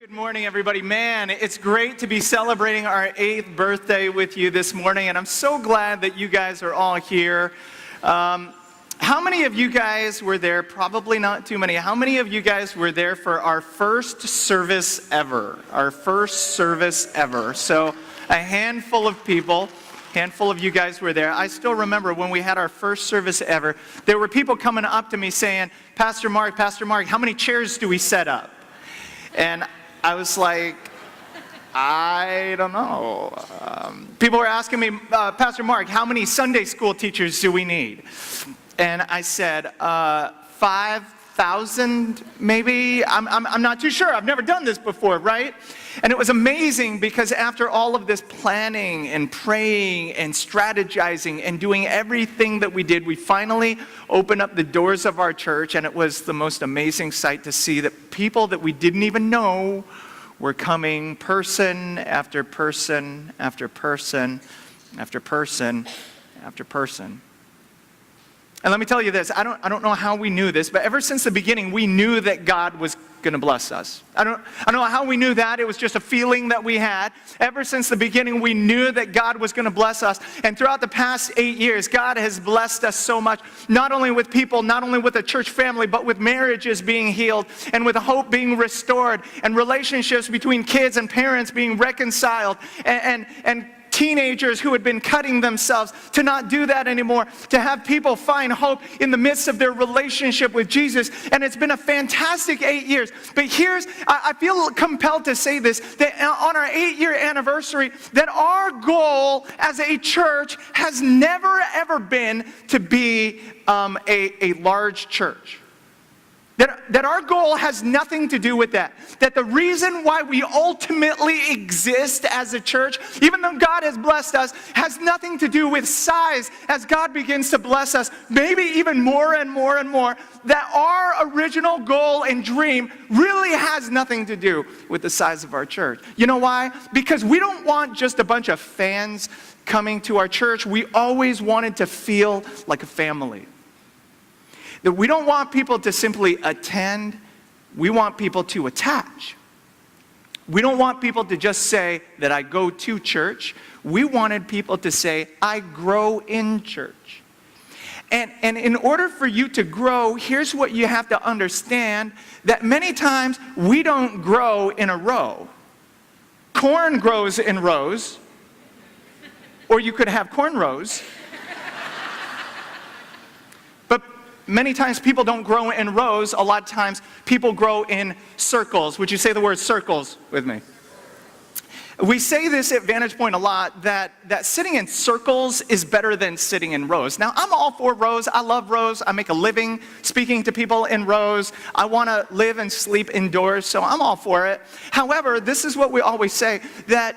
Good morning, everybody. Man, it's great to be celebrating our 8th birthday with you this morning, and I'm so glad that you guys are all here. How many of you guys were there? Probably not too many. How many of you guys were there for our first service ever? Our first service ever. So a handful of people. Handful of you guys were there. I still remember when we had our first service ever, there were people coming up to me saying, Pastor Mark, how many chairs do we set up? And I was like, I don't know. People were asking me, Pastor Mark, how many Sunday school teachers do we need? And I said, 5,000 maybe? I'm not too sure. I've never done this before, right? And it was amazing because after all of this planning and praying and strategizing and doing everything that we did, we finally opened up the doors of our church, and it was the most amazing sight to see that people that we didn't even know were coming, person after person after person after person after person. And let me tell you this, I don't know how we knew this, but ever since the beginning, we knew that God was going to bless us. I don't know how we knew that. It was just a feeling that we had. Ever since the beginning, we knew that God was going to bless us. And throughout the past 8 years, God has blessed us so much, not only with people, not only with a church family, but with marriages being healed and with hope being restored and relationships between kids and parents being reconciled and teenagers who had been cutting themselves to not do that anymore, to have people find hope in the midst of their relationship with Jesus. And it's been a fantastic 8 years. But I feel compelled to say this, that on our 8-year anniversary, that our goal as a church has never ever been to be a large church. That our goal has nothing to do with that. That the reason why we ultimately exist as a church, even though God has blessed us, has nothing to do with size as God begins to bless us, maybe even more and more and more. That our original goal and dream really has nothing to do with the size of our church. You know why? Because we don't want just a bunch of fans coming to our church. We always wanted to feel like a family. That we don't want people to simply attend, we want people to attach. We don't want people to just say that I go to church. We wanted people to say, I grow in church. And in order for you to grow, here's what you have to understand, that many times we don't grow in a row. Corn grows in rows, or you could have cornrows. Many times people don't grow in rows. A lot of times people grow in circles. Would you say the word circles with me? We say this at VantagePoint a lot, that sitting in circles is better than sitting in rows. Now, I'm all for rows. I love rows. I make a living speaking to people in rows. I want to live and sleep indoors, so I'm all for it. However, this is what we always say, that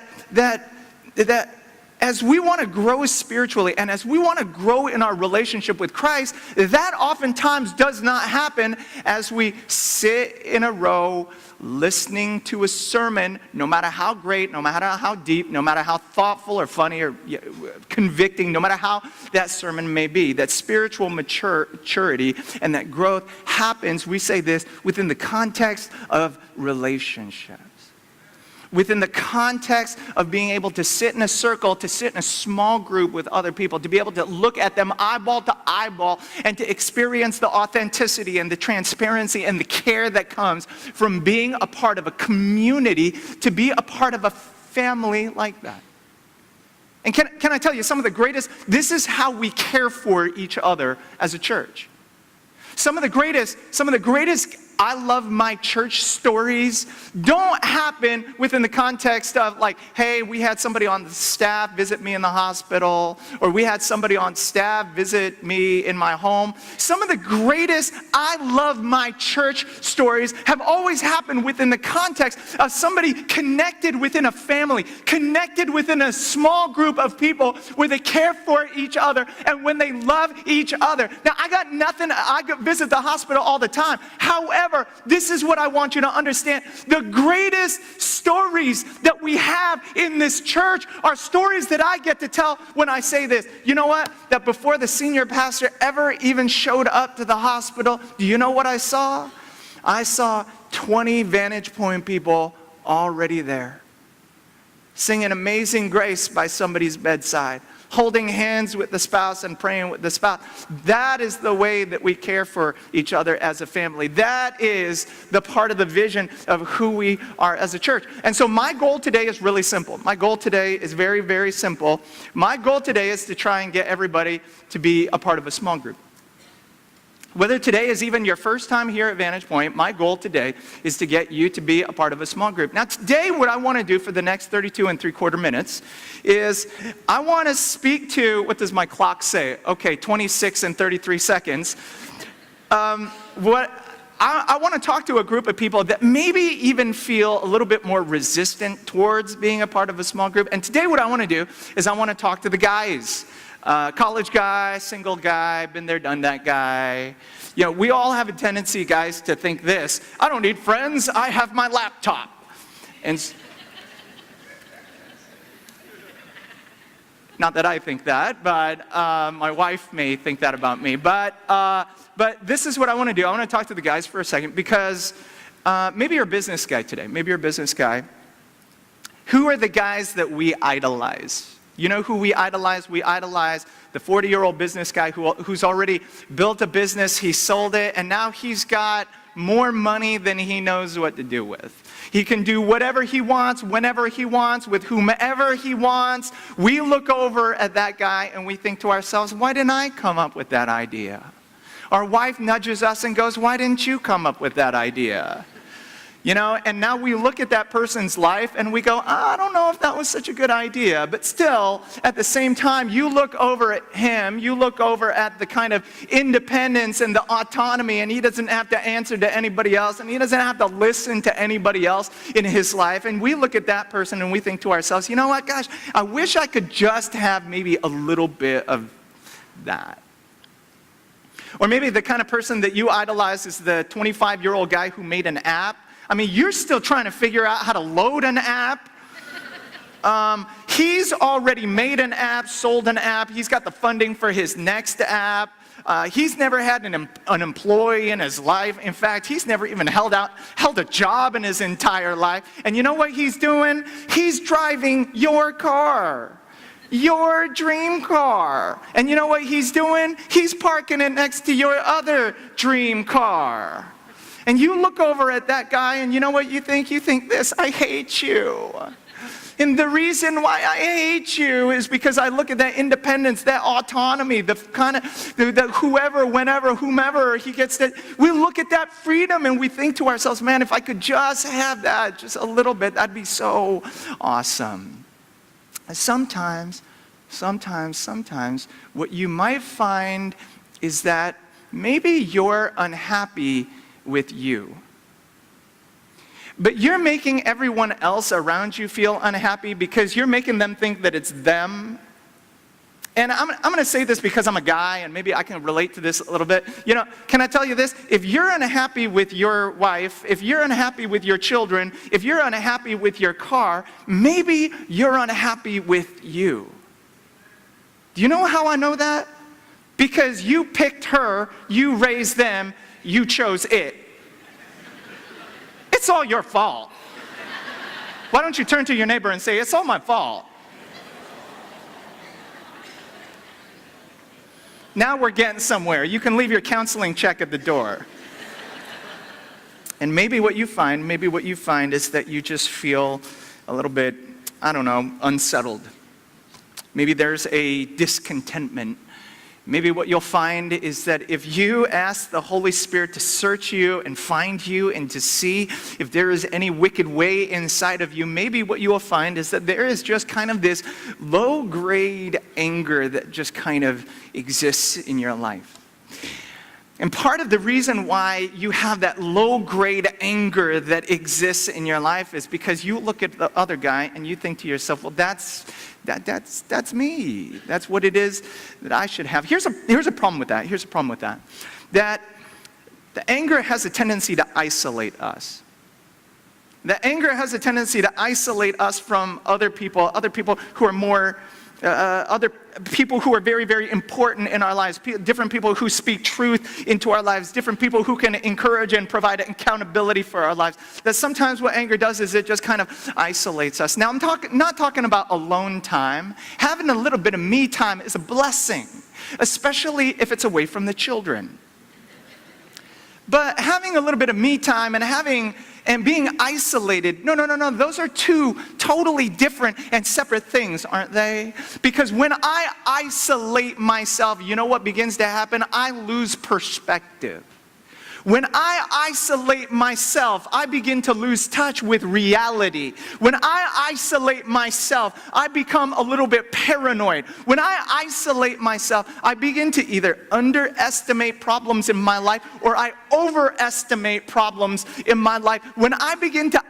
as we want to grow spiritually and as we want to grow in our relationship with Christ, that oftentimes does not happen as we sit in a row listening to a sermon, no matter how great, no matter how deep, no matter how thoughtful or funny or convicting, no matter how that sermon may be. That spiritual maturity and that growth happens, we say this, within the context of relationships. Within the context of being able to sit in a circle, to sit in a small group with other people, to be able to look at them eyeball to eyeball and to experience the authenticity and the transparency and the care that comes from being a part of a community, to be a part of a family like that. And can I tell you, some of the greatest, this is how we care for each other as a church. Some of the greatest I love my church stories don't happen within the context of like, hey, we had somebody on the staff visit me in the hospital, or we had somebody on staff visit me in my home. Some of the greatest I love my church stories have always happened within the context of somebody connected within a family, connected within a small group of people where they care for each other and when they love each other. Now, I visit the hospital all the time. However, this is what I want you to understand. The greatest stories that we have in this church are stories that I get to tell when I say this. You know what? That before the senior pastor ever even showed up to the hospital, do you know what I saw? I saw 20 VantagePoint people already there. Singing Amazing Grace by somebody's bedside. Holding hands with the spouse and praying with the spouse. That is the way that we care for each other as a family. That is the part of the vision of who we are as a church. And so my goal today is really simple. My goal today is very, very simple. My goal today is to try and get everybody to be a part of a small group. Whether today is even your first time here at VantagePoint, my goal today is to get you to be a part of a small group. Now today, what I want to do for the next 32 3/4 minutes is I want to speak to, what does my clock say? Okay, 26 and 33 seconds. I want to talk to a group of people that maybe even feel a little bit more resistant towards being a part of a small group. And today what I want to do is I want to talk to the guys. College guy, single guy, been there, done that guy. You know, we all have a tendency, guys, to think this: I don't need friends, I have my laptop. And not that I think that, but my wife may think that about me. But this is what I want to do. I want to talk to the guys for a second, because maybe you're a business guy today. Maybe you're a business guy. Who are the guys that we idolize? You know who we idolize? We idolize the 40-year-old business guy who's already built a business, he sold it, and now he's got more money than he knows what to do with. He can do whatever he wants, whenever he wants, with whomever he wants. We look over at that guy and we think to ourselves, why didn't I come up with that idea? Our wife nudges us and goes, why didn't you come up with that idea? You know, and now we look at that person's life and we go, I don't know if that was such a good idea. But still, at the same time, you look over at him, you look over at the kind of independence and the autonomy, and he doesn't have to answer to anybody else, and he doesn't have to listen to anybody else in his life. And we look at that person and we think to ourselves, you know what, gosh, I wish I could just have maybe a little bit of that. Or maybe the kind of person that you idolize is the 25-year-old guy who made an app. I mean, you're still trying to figure out how to load an app. He's already made an app, sold an app. He's got the funding for his next app. He's never had an employee in his life. In fact, he's never even held a job in his entire life. And you know what he's doing? He's driving your car. Your dream car. And you know what he's doing? He's parking it next to your other dream car. And you look over at that guy and you know what you think? You think this: I hate you. And the reason why I hate you is because I look at that independence, that autonomy, the kind of, the whoever, whenever, whomever he gets that. We look at that freedom and we think to ourselves, man, if I could just have that just a little bit, that'd be so awesome. Sometimes, what you might find is that maybe you're unhappy with you. But you're making everyone else around you feel unhappy because you're making them think that it's them. And I'm going to say this because I'm a guy and maybe I can relate to this a little bit. You know, can I tell you this? If you're unhappy with your wife, if you're unhappy with your children, if you're unhappy with your car, maybe you're unhappy with you. Do you know how I know that? Because you picked her, you raised them, you chose it. It's all your fault. Why don't you turn to your neighbor and say, it's all my fault? Now we're getting somewhere. You can leave your counseling check at the door. And maybe what you find is that you just feel a little bit, I don't know, unsettled. Maybe there's a discontentment. Maybe what you'll find is that if you ask the Holy Spirit to search you and find you and to see if there is any wicked way inside of you, maybe what you will find is that there is just kind of this low-grade anger that just kind of exists in your life. And part of the reason why you have that low-grade anger that exists in your life is because you look at the other guy and you think to yourself, well, that's me. That's what it is that I should have. Here's a problem with that. That the anger has a tendency to isolate us. The anger has a tendency to isolate us from other people who are more other people who are very, very important in our lives, different people who speak truth into our lives, different people who can encourage and provide accountability for our lives. That sometimes what anger does is it just kind of isolates us. Now, I'm not talking about alone time. Having a little bit of me time is a blessing, especially if it's away from the children. But having a little bit of me time and being isolated, no, those are two totally different and separate things, aren't they? Because when I isolate myself, you know what begins to happen? I lose perspective. When I isolate myself, I begin to lose touch with reality. When I isolate myself, I become a little bit paranoid. When I isolate myself, I begin to either underestimate problems in my life or I overestimate problems in my life. When I begin to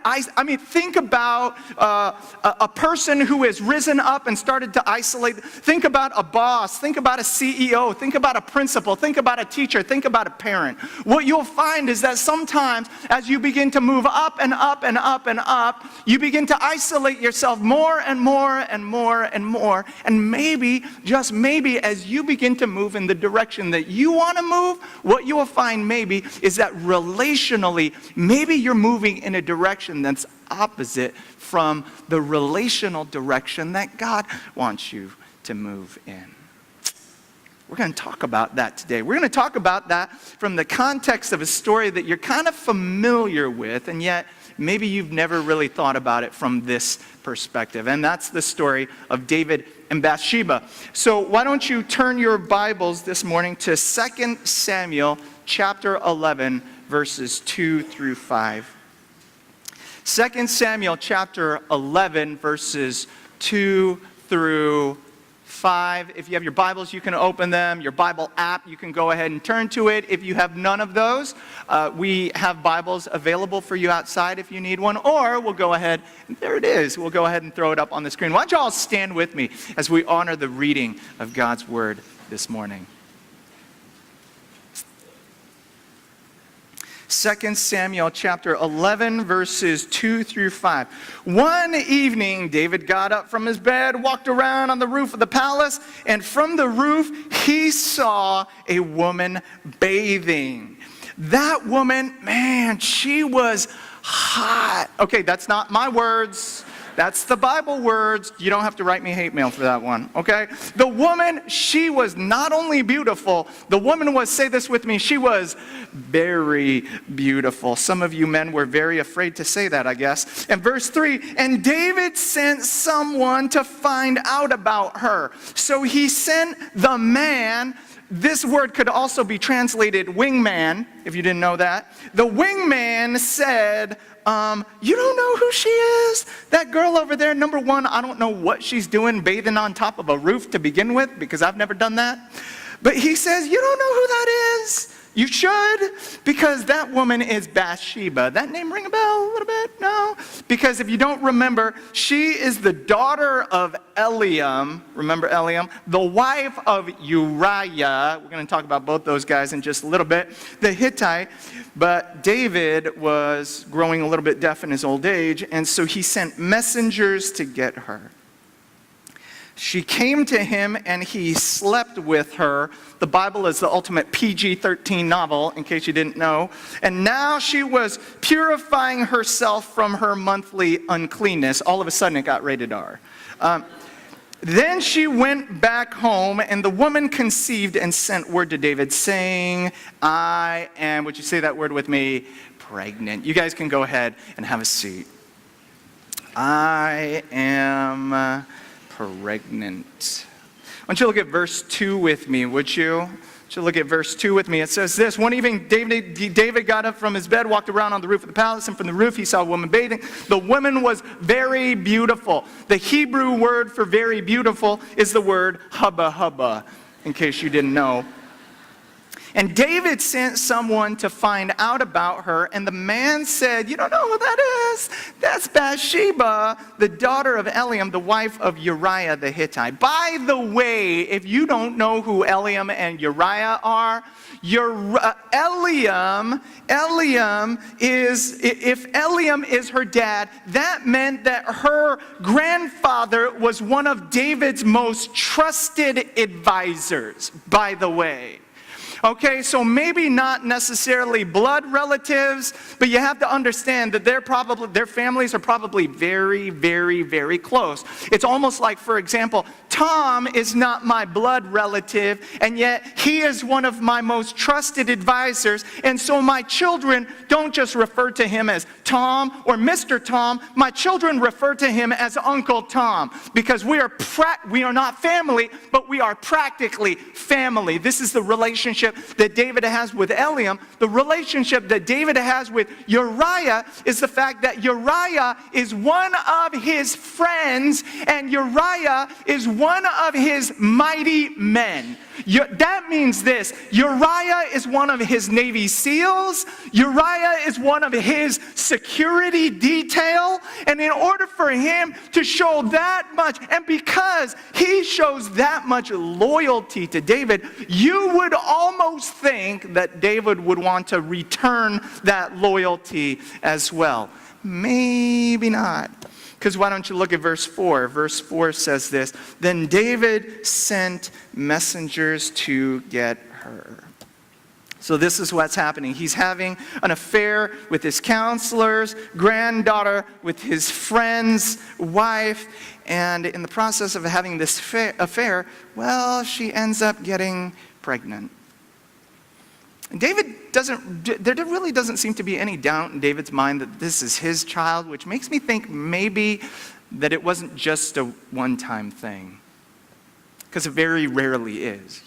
think about a person who has risen up and started to isolate. Think about a boss. Think about a CEO. Think about a principal. Think about a teacher. Think about a parent. What you'll find is that sometimes as you begin to move up and up and up and up, you begin to isolate yourself more and more and more and more. And maybe, just maybe, as you begin to move in the direction that you want to move, what you will find maybe is that relationally, maybe you're moving in a direction that's opposite from the relational direction that God wants you to move in. We're going to talk about that today. We're going to talk about that from the context of a story that you're kind of familiar with, and yet maybe you've never really thought about it from this perspective. And that's the story of David and Bathsheba. So why don't you turn your Bibles this morning to 2 Samuel chapter 11, verses 2 through 5. 2 Samuel chapter 11, verses 2 through 5. If you have your Bibles, you can open them. Your Bible app, you can go ahead and turn to it. If you have none of those, we have Bibles available for you outside if you need one. Or we'll go ahead, there it is. We'll go ahead and throw it up on the screen. Why don't you all stand with me as we honor the reading of God's Word this morning. 2 Samuel chapter 11, verses 2 through 5. One evening, David got up from his bed, walked around on the roof of the palace, and from the roof, he saw a woman bathing. That woman, man, she was hot. Okay, that's not my words. That's the Bible words. You don't have to write me hate mail for that one, okay? The woman, she was not only beautiful, the woman was, say this with me, she was very beautiful. Some of you men were very afraid to say that, I guess. And verse 3, and David sent someone to find out about her. So he sent the man. This word could also be translated wingman, if you didn't know that. The wingman said, you don't know who she is? That girl over there, number one, I don't know what she's doing bathing on top of a roof to begin with, because I've never done that. But he says, you don't know who that is? You should, because that woman is Bathsheba. That name ring a bell a little bit? No? Because if you don't remember, she is the daughter of Eliam. Remember Eliam? The wife of Uriah. We're going to talk about both those guys in just a little bit. The Hittite. But David was growing a little bit deaf in his old age, and so he sent messengers to get her. She came to him and he slept with her. The Bible is the ultimate PG-13 novel, in case you didn't know. And now she was purifying herself from her monthly uncleanness. All of a sudden it got rated R. Then she went back home, and the woman conceived and sent word to David saying, I am, would you say that word with me? Pregnant. You guys can go ahead and have a seat. I am pregnant. Why don't you look at verse 2 with me, would you? Look at verse 2 with me. It says this, one evening David got up from his bed, walked around on the roof of the palace, and from the roof he saw a woman bathing. The woman was very beautiful. The Hebrew word for very beautiful is the word hubba hubba, in case you didn't know. And David sent someone to find out about her, and the man said, you don't know who that is? That's Bathsheba, the daughter of Eliam, the wife of Uriah the Hittite. By the way, if you don't know who Eliam and Uriah are, Eliam if Eliam is her dad, that meant that her grandfather was one of David's most trusted advisors, by the way. Okay, so maybe not necessarily blood relatives, but you have to understand that their families are probably very, very, very close. It's almost like, for example, Tom is not my blood relative, and yet he is one of my most trusted advisors, and so my children don't just refer to him as Tom or Mr. Tom. My children refer to him as Uncle Tom, because we are not family, but we are practically family. This is the relationship that David has with Eliam. The relationship that David has with Uriah is the fact that Uriah is one of his friends, and Uriah is one of his mighty men. That means this: Uriah is one of his Navy SEALs. Uriah is one of his security detail. And in order for him to show that much, and because he shows that much loyalty to David, you would almost think that David would want to return that loyalty as well. Maybe not. Because why don't you look at verse 4? Verse 4 says this: Then David sent messengers to get her. So this is what's happening. He's having an affair with his counselor's granddaughter, with his friend's wife, and in the process of having this affair, well, she ends up getting pregnant. There really doesn't seem to be any doubt in David's mind that this is his child, which makes me think maybe that it wasn't just a one-time thing, because it very rarely is.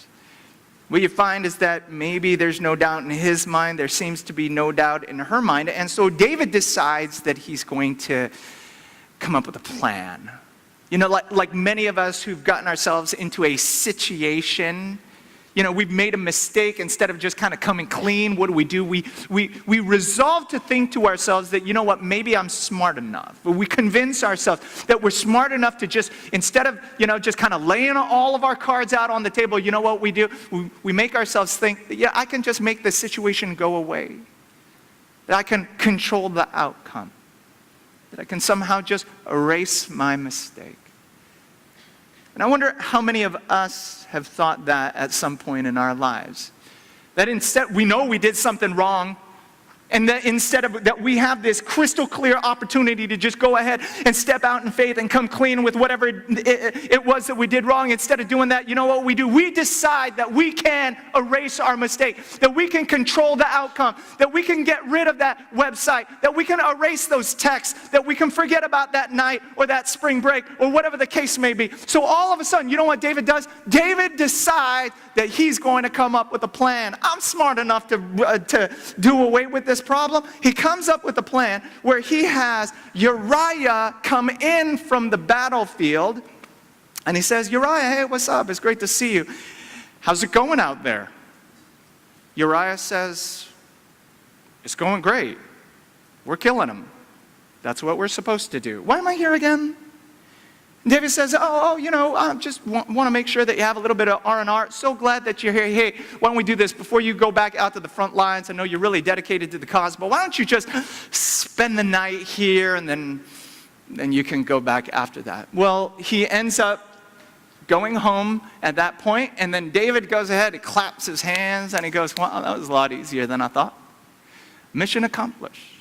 What you find is that maybe there's no doubt in his mind, there seems to be no doubt in her mind, and so David decides that he's going to come up with a plan. You know, like many of us who've gotten ourselves into a situation. You know, we've made a mistake. Instead of just kind of coming clean, what do? We resolve to think to ourselves that, you know what, maybe I'm smart enough. But we convince ourselves that we're smart enough to just, instead of, just kind of laying all of our cards out on the table, you know what we do? We make ourselves think that, yeah, I can just make the situation go away. That I can control the outcome. That I can somehow just erase my mistake. And I wonder how many of us have thought that at some point in our lives. That instead, we know we did something wrong, and that instead of that, we have this crystal clear opportunity to just go ahead and step out in faith and come clean with whatever it was that we did wrong. Instead of doing that, you know what we do? We decide that we can erase our mistake, that we can control the outcome, that we can get rid of that website, that we can erase those texts, that we can forget about that night or that spring break or whatever the case may be. So all of a sudden, you know what David does? David decides that he's going to come up with a plan. I'm smart enough to do away with this problem. He comes up with a plan where he has Uriah come in from the battlefield, and he says, Uriah, hey, what's up? It's great to see you. How's it going out there? Uriah says, it's going great. We're killing them. That's what we're supposed to do. Why am I here again? David says, I just want to make sure that you have a little bit of R&R. So glad that you're here. Hey, why don't we do this before you go back out to the front lines? I know you're really dedicated to the cause, but why don't you just spend the night here, and then you can go back after that. Well, he ends up going home at that point, and then David goes ahead, he claps his hands, and he goes, wow, that was a lot easier than I thought. Mission accomplished.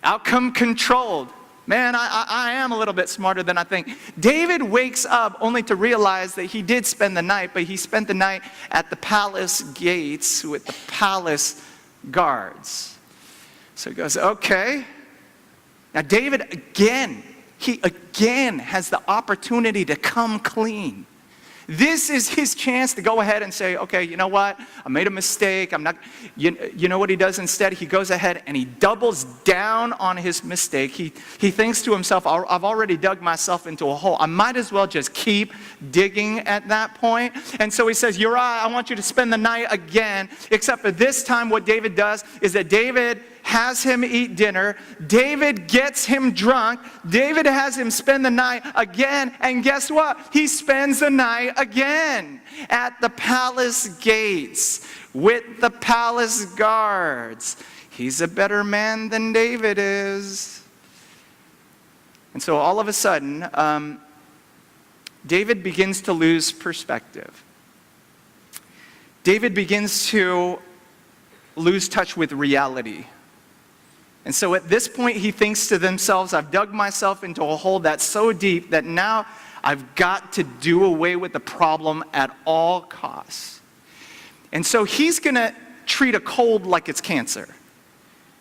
Outcome controlled. Man, I am a little bit smarter than I think. David wakes up only to realize that he did spend the night, but he spent the night at the palace gates with the palace guards. So he goes, okay. Now David he again has the opportunity to come clean. This is his chance to go ahead and say, okay, you know what? I made a mistake. I'm not, you know what he does instead? He goes ahead and he doubles down on his mistake. He thinks to himself, I've already dug myself into a hole. I might as well just keep digging at that point. And so he says, Uriah, I want you to spend the night again, except for this time what David does is that David has him eat dinner. David gets him drunk. David has him spend the night again. And guess what? He spends the night again at the palace gates with the palace guards. He's a better man than David is. And so all of a sudden, David begins to lose perspective. David begins to lose touch with reality. And so at this point, he thinks to himself, I've dug myself into a hole that's so deep that now I've got to do away with the problem at all costs. And so he's going to treat a cold like it's cancer.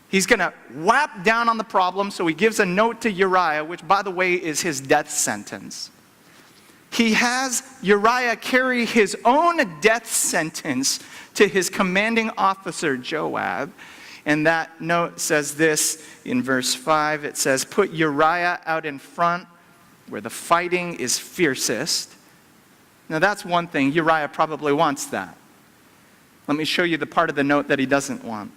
He's going to whap down on the problem, so he gives a note to Uriah, which, by the way, is his death sentence. He has Uriah carry his own death sentence to his commanding officer, Joab. And that note says this in verse 5. It says, put Uriah out in front where the fighting is fiercest. Now that's one thing. Uriah probably wants that. Let me show you the part of the note that he doesn't want.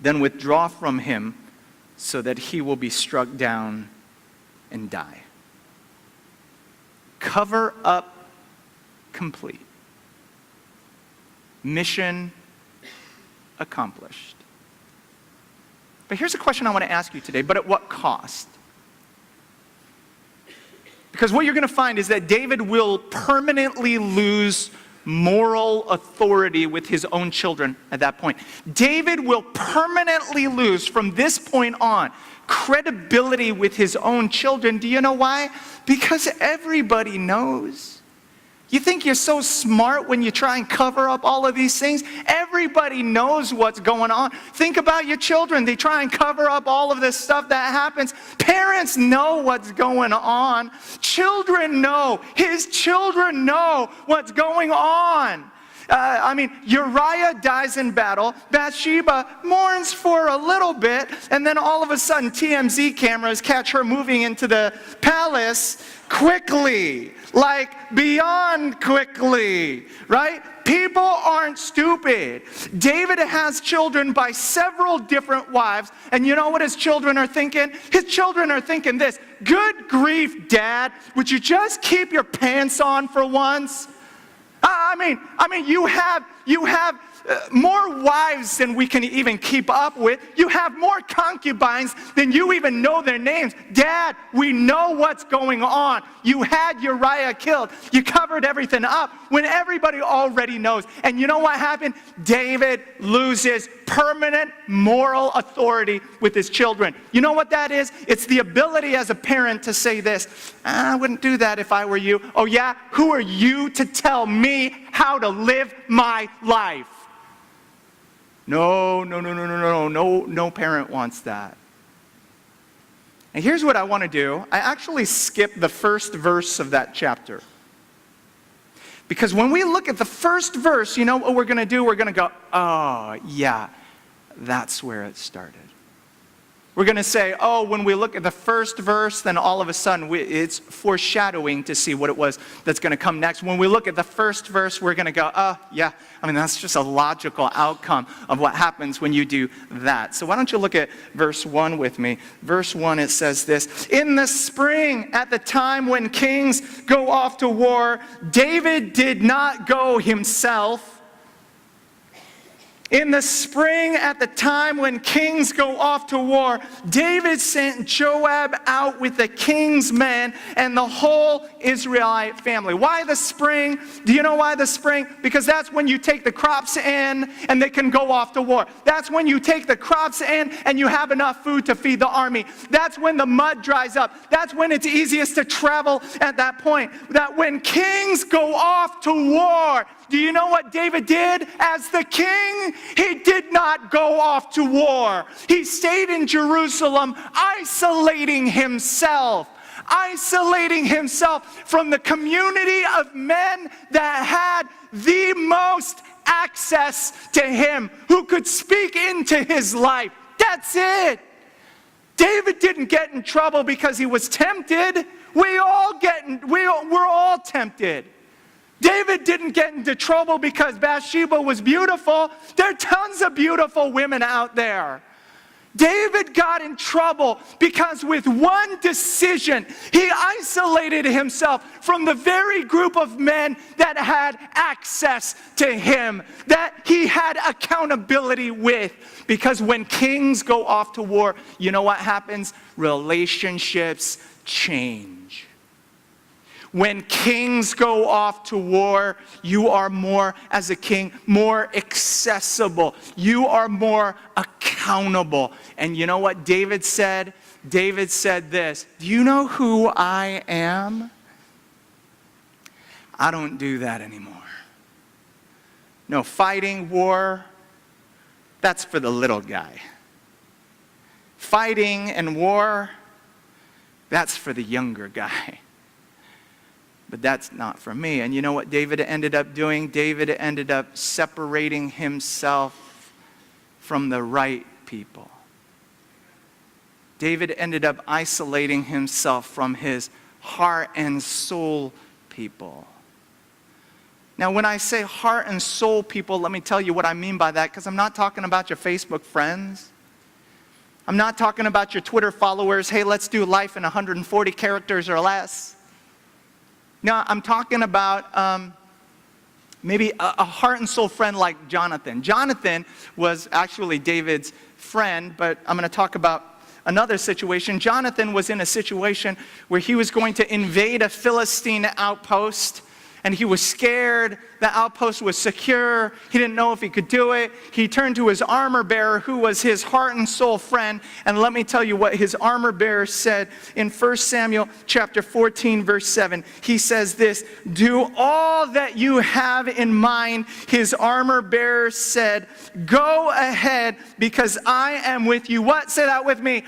Then withdraw from him so that he will be struck down and die. Cover up complete. Mission accomplished. But here's a question I want to ask you today, but at what cost? Because what you're going to find is that David will permanently lose moral authority with his own children at that point. David will permanently lose from this point on credibility with his own children. Do you know why? Because everybody knows. You think you're so smart when you try and cover up all of these things? Everybody knows what's going on. Think about your children. They try and cover up all of this stuff that happens. Parents know what's going on. Children know. His children know what's going on. Uriah dies in battle. Bathsheba mourns for a little bit, and then all of a sudden TMZ cameras catch her moving into the palace quickly, like beyond quickly, right? People aren't stupid. David has children by several different wives, and you know what his children are thinking? His children are thinking this: good grief, Dad, would you just keep your pants on for once? You have more wives than we can even keep up with. You have more concubines than you even know their names. Dad, we know what's going on. You had Uriah killed. You covered everything up when everybody already knows. And you know what happened? David loses permanent moral authority with his children. You know what that is? It's the ability as a parent to say this: I wouldn't do that if I were you. Oh yeah? Who are you to tell me how to live my life? No parent wants that. And here's what I want to do. I actually skipped the first verse of that chapter. Because when we look at the first verse, you know what we're going to do? We're going to go, oh, yeah, that's where it started. We're going to say, oh, when we look at the first verse, then all of a sudden it's foreshadowing to see what it was that's going to come next. When we look at the first verse, we're going to go, oh, yeah, that's just a logical outcome of what happens when you do that. So why don't you look at verse 1 with me? Verse 1, it says this: in the spring, at the time when kings go off to war, David did not go himself. In the spring, at the time when kings go off to war, David sent Joab out with the king's men and the whole Israelite family. Why the spring? Do you know why the spring? Because that's when you take the crops in and they can go off to war. That's when you take the crops in and you have enough food to feed the army. That's when the mud dries up. That's when it's easiest to travel at that point. That when kings go off to war, do you know what David did as the king? He did not go off to war. He stayed in Jerusalem, isolating himself from the community of men that had the most access to him, who could speak into his life. That's it. David didn't get in trouble because he was tempted. We're all tempted. David didn't get into trouble because Bathsheba was beautiful. There are tons of beautiful women out there. David got in trouble because with one decision, he isolated himself from the very group of men that had access to him, that he had accountability with. Because when kings go off to war, you know what happens? Relationships change. When kings go off to war, you are more, as a king, more accessible. You are more accountable. And you know what David said? David said this, do you know who I am? I don't do that anymore. No, fighting war, that's for the little guy. Fighting and war, that's for the younger guy. But that's not for me. And you know what David ended up doing? David ended up separating himself from the right people. David ended up isolating himself from his heart and soul people. Now, when I say heart and soul people, let me tell you what I mean by that, because I'm not talking about your Facebook friends. I'm not talking about your Twitter followers. Hey, let's do life in 140 characters or less. No, I'm talking about maybe a heart and soul friend like Jonathan. Jonathan was actually David's friend, but I'm going to talk about another situation. Jonathan was in a situation where he was going to invade a Philistine outpost, and he was scared. The outpost was secure. He didn't know if he could do it. He turned to his armor bearer, who was his heart and soul friend. And let me tell you what his armor bearer said in 1 Samuel chapter 14, verse 7. He says this, do all that you have in mind. His armor bearer said, go ahead because I am with you. What? Say that with me.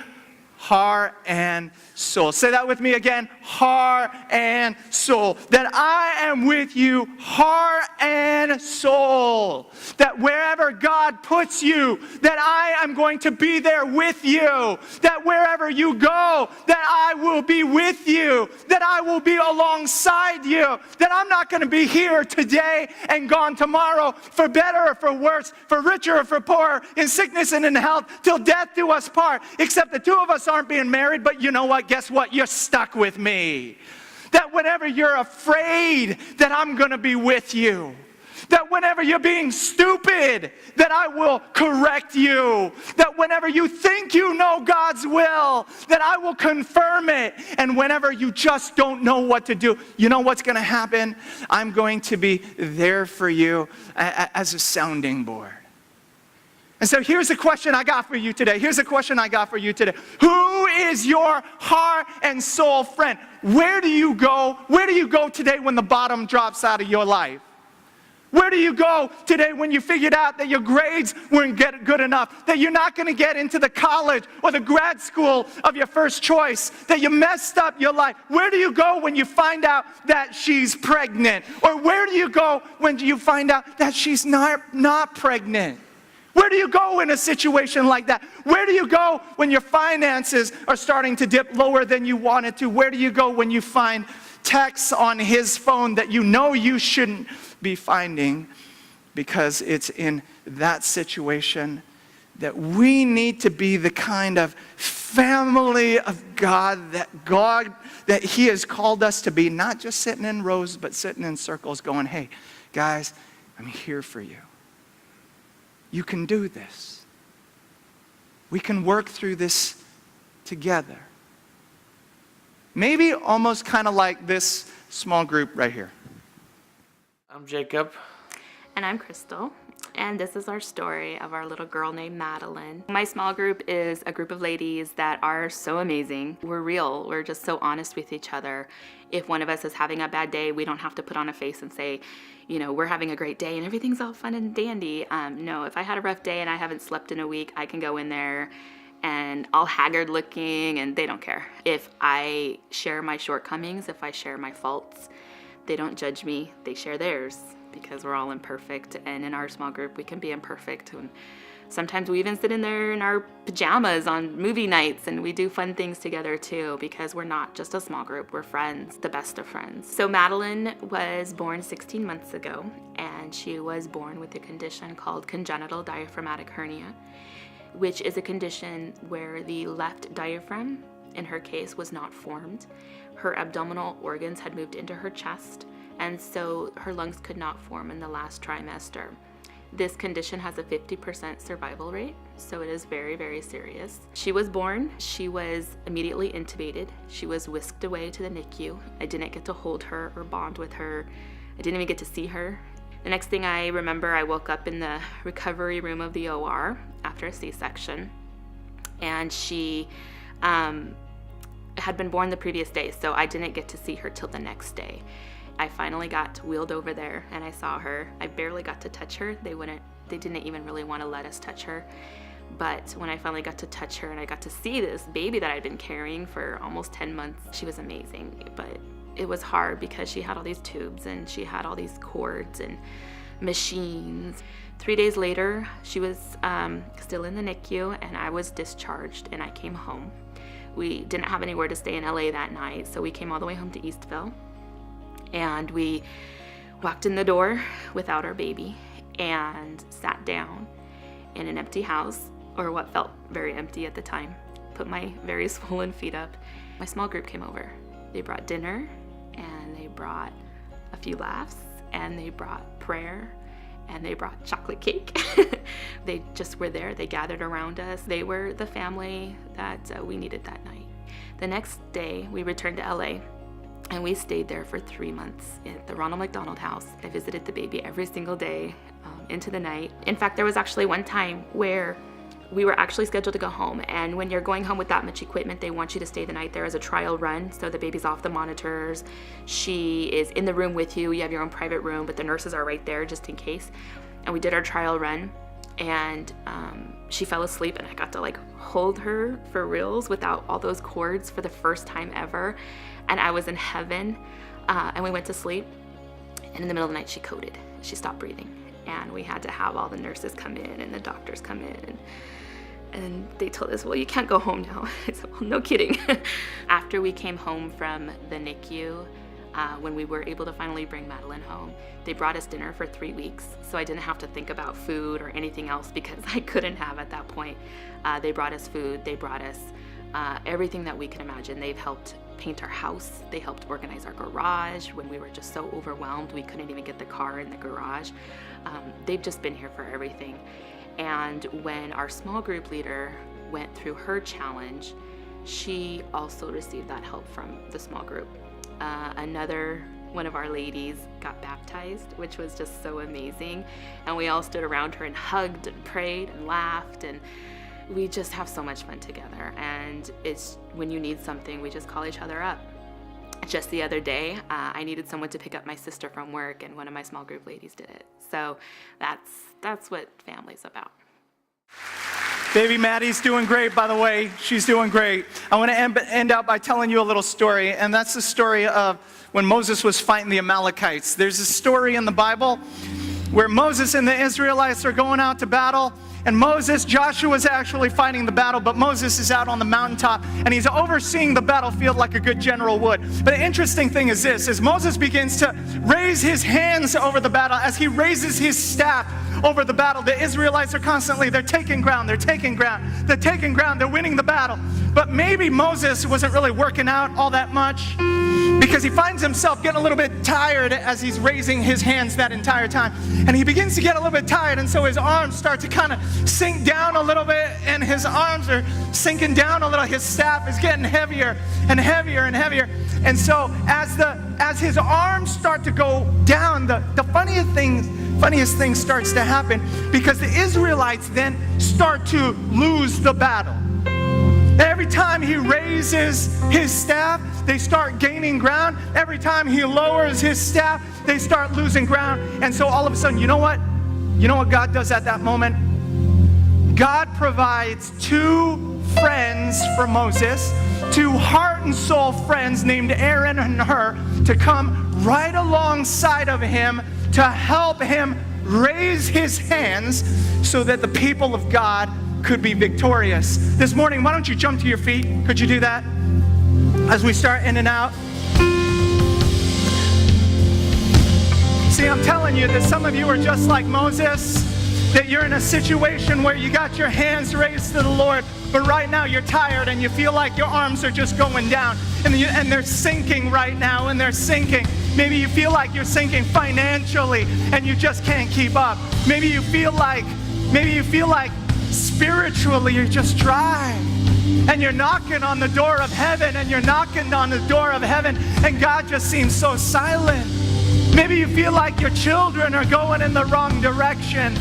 Heart and soul. Say that with me again. Heart and soul. That I am with you, heart and soul. That wherever God puts you, that I am going to be there with you. That wherever you go, that I will be with you. That I will be alongside you. That I'm not going to be here today and gone tomorrow, for better or for worse, for richer or for poorer, in sickness and in health, till death do us part. Except the two of us aren't being married, but you know what? Guess what? You're stuck with me. That whenever you're afraid, that I'm going to be with you. That whenever you're being stupid, that I will correct you. That whenever you think you know God's will, that I will confirm it. And whenever you just don't know what to do, you know what's going to happen? I'm going to be there for you as a sounding board. And so here's a question I got for you today. Here's a question I got for you today. Who is your heart and soul friend? Where do you go? Where do you go today when the bottom drops out of your life? Where do you go today when you figured out that your grades weren't good enough, that you're not going to get into the college or the grad school of your first choice, that you messed up your life? Where do you go when you find out that she's pregnant? Or where do you go when you find out that she's not pregnant? Where do you go in a situation like that? Where do you go when your finances are starting to dip lower than you wanted to? Where do you go when you find texts on his phone that you know you shouldn't be finding? Because it's in that situation that we need to be the kind of family of God that he has called us to be, not just sitting in rows, but sitting in circles going, hey, guys, I'm here for you. You can do this. We can work through this together. Maybe almost kind of like this small group right here. I'm Jacob. And I'm Crystal. And this is our story of our little girl named Madeline. My small group is a group of ladies that are so amazing. We're real. We're just so honest with each other. If one of us is having a bad day, we don't have to put on a face and say, you know, we're having a great day and everything's all fun and dandy. No, if I had a rough day and I haven't slept in a week, I can go in there and all haggard looking and they don't care. If I share my shortcomings, if I share my faults, they don't judge me, they share theirs, because we're all imperfect, and in our small group we can be imperfect, and Sometimes we even sit in there in our pajamas on movie nights, and we do fun things together too, because we're not just a small group, we're friends, the best of friends. So Madeline was born 16 months ago, and she was born with a condition called congenital diaphragmatic hernia, which is a condition where the left diaphragm, in her case, was not formed. Her abdominal organs had moved into her chest, and so her lungs could not form in the last trimester. This condition has a 50% survival rate, so it is very, very serious. She was born, she was immediately intubated, she was whisked away to the NICU. I didn't get to hold her or bond with her. I didn't even get to see her. The next thing I remember, I woke up in the recovery room of the OR after a C-section, and she had been born the previous day, so I didn't get to see her till the next day. I finally got wheeled over there and I saw her. I barely got to touch her. They didn't even really want to let us touch her. But when I finally got to touch her and I got to see this baby that I'd been carrying for almost 10 months, she was amazing. But it was hard because she had all these tubes and she had all these cords and machines. 3 days later, she was still in the NICU and I was discharged and I came home. We didn't have anywhere to stay in LA that night, so we came all the way home to Eastville. And we walked in the door without our baby and sat down in an empty house, or what felt very empty at the time. Put my very swollen feet up. My small group came over. They brought dinner, and they brought a few laughs, and they brought prayer, and they brought chocolate cake. They just were there. They gathered around us. They were the family that we needed that night. The next day, we returned to LA. And we stayed there for 3 months at the Ronald McDonald House. I visited the baby every single day into the night. In fact, there was actually one time where we were actually scheduled to go home. And when you're going home with that much equipment, they want you to stay the night there as a trial run. So the baby's off the monitors. She is in the room with you. You have your own private room, but the nurses are right there just in case. And we did our trial run. And she fell asleep and I got to like hold her for reals without all those cords for the first time ever. And I was in heaven, and we went to sleep, and in the middle of the night she coded. She stopped breathing, and we had to have all the nurses come in and the doctors come in, and they told us, well, you can't go home now. I said, well, no kidding. After we came home from the NICU, when we were able to finally bring Madeline home, they brought us dinner for 3 weeks, so I didn't have to think about food or anything else because I couldn't have at that point. They brought us food, they brought us everything that we could imagine. They've helped paint our house. They helped organize our garage when we were just so overwhelmed we couldn't even get the car in the garage. They've just been here for everything. And when our small group leader went through her challenge, she also received that help from the small group. Another one of our ladies got baptized, which was just so amazing. And we all stood around her and hugged and prayed and laughed, and we just have so much fun together. And it's when you need something, we just call each other up. Just the other day, I needed someone to pick up my sister from work, and one of my small group ladies did it. So that's what family's about. Baby Maddie's doing great, by the way. She's doing great. I want to end out by telling you a little story, and that's the story of when Moses was fighting the Amalekites. There's a story in the Bible where Moses and the Israelites are going out to battle, and Joshua's actually fighting the battle, but Moses is out on the mountaintop, and he's overseeing the battlefield like a good general would. But the interesting thing is this, as Moses begins to raise his hands over the battle, as he raises his staff over the battle, the Israelites are constantly, they're taking ground, they're winning the battle. But maybe Moses wasn't really working out all that much, because he finds himself getting a little bit tired as he's raising his hands that entire time. And he begins to get a little bit tired, and so his arms start to kind of sink down a little bit, and his arms are sinking down a little. His staff is getting heavier and heavier and heavier. And so as his arms start to go down, the funniest thing starts to happen, because the Israelites then start to lose the battle. Every time he raises his staff, they start gaining ground. Every time he lowers his staff, they start losing ground. And so all of a sudden, you know what? You know what God does at that moment? God provides two friends for Moses, two heart and soul friends named Aaron and Hur, to come right alongside of him to help him raise his hands so that the people of God could be victorious. This morning, why don't you jump to your feet? Could you do that? As we start in and out. See, I'm telling you that some of you are just like Moses, that you're in a situation where you got your hands raised to the Lord, but right now you're tired and you feel like your arms are just going down and they're sinking right now, and they're sinking. Maybe you feel like you're sinking financially and you just can't keep up. Maybe you feel like spiritually you're just dry. And you're knocking on the door of heaven, and God just seems so silent. Maybe you feel like your children are going in the wrong direction.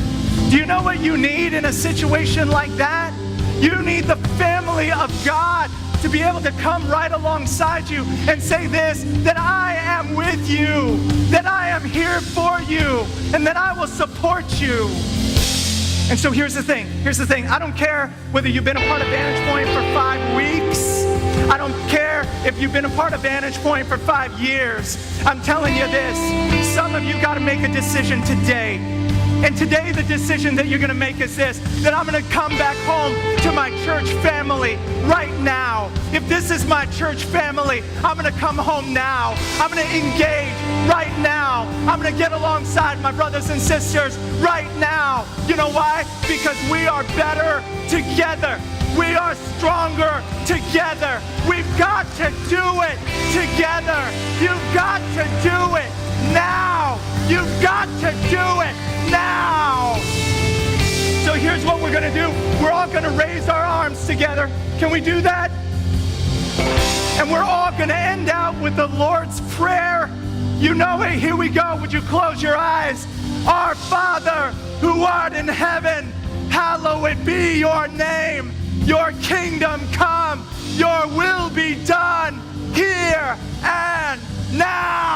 Do you know what you need in a situation like that? You need the family of God to be able to come right alongside you and say this, that I am with you, that I am here for you, and that I will support you. And so here's the thing. I don't care whether you've been a part of VantagePoint for 5 weeks. I don't care if you've been a part of VantagePoint for 5 years. I'm telling you this. Some of you got to make a decision today. And today the decision that you're going to make is this, that I'm going to come back home to my church family right now. If this is my church family, I'm going to come home now. I'm going to engage right now. I'm going to get alongside my brothers and sisters right now. You know why? Because we are better together. We are stronger together. We've got to do it together. You've got to do it now. You've got to do it now. So here's what we're going to do. We're all going to raise our arms together. Can we do that? And we're all going to end out with the Lord's Prayer. You know it. Here we go. Would you close your eyes? Our Father, who art in heaven, hallowed be your name. Your kingdom come. Your will be done here and now.